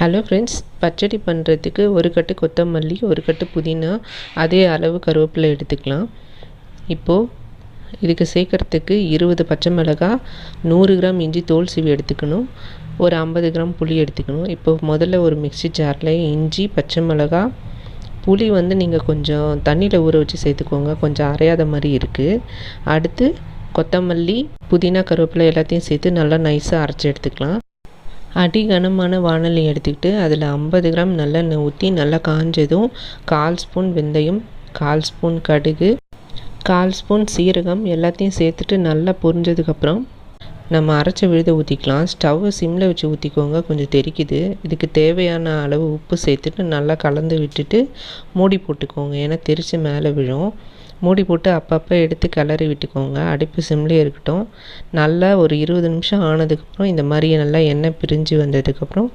Hello friends, பச்சடி பண்ணுறதுக்கு ஒரு கட்டு கொத்தமல்லி, ஒரு கட்டு புதினா, அதே அளவு கருவேப்பிலை எடுத்துக்கலாம். இப்போது இதுக்கு சேர்க்குறதுக்கு 20 பச்சை மிளகாய், 100 கிராம் இஞ்சி தோல் சீவி எடுத்துக்கணும், ஒரு 50 கிராம் புளி எடுத்துக்கணும். இப்போது முதல்ல ஒரு மிக்ஸி ஜாரில் இஞ்சி, பச்சை மிளகாய், புளி நீங்கள் கொஞ்சம் தண்ணியில் ஊற வச்சு சேர்த்துக்கோங்க, கொஞ்சம் அரையாத மாதிரி இருக்குது. அடுத்து கொத்தமல்லி, புதினா, கருவேப்பிலை எல்லாத்தையும் சேர்த்து நல்லா நைஸாக அரைச்சி எடுத்துக்கலாம். அடி கனமான வாணலி எடுத்துக்கிட்டு அதில் 50 கிராம் நல்லெண்ணெய் ஊற்றி நல்லா காஞ்சதும் 1/4 ஸ்பூன் வெந்தயம், 1/4 ஸ்பூன் கடுகு, 1/4 ஸ்பூன் சீரகம் எல்லாத்தையும் சேர்த்துட்டு நல்லா பொரிஞ்சதுக்கப்புறம் நம்ம அரைச்ச விழுதை ஊற்றிக்கலாம். ஸ்டவ்வை சிம்மில் வச்சு ஊற்றிக்கோங்க, கொஞ்சம் தெறிக்குது. இதுக்கு தேவையான அளவு உப்பு சேர்த்துட்டு நல்லா கலந்து விட்டுட்டு மூடி போட்டுக்கோங்க, ஏன்னா தெரித்து மேலே விழும். மூடி போட்டு அப்பப்போ எடுத்து கிளறி விட்டுக்கோங்க. அடுப்பு சிம்லேயே இருக்கட்டும். நல்லா ஒரு 20 நிமிஷம் ஆனதுக்கப்புறம் இந்த மாதிரி நல்லா எண்ணெய் பிரிஞ்சு வந்ததுக்கப்புறம்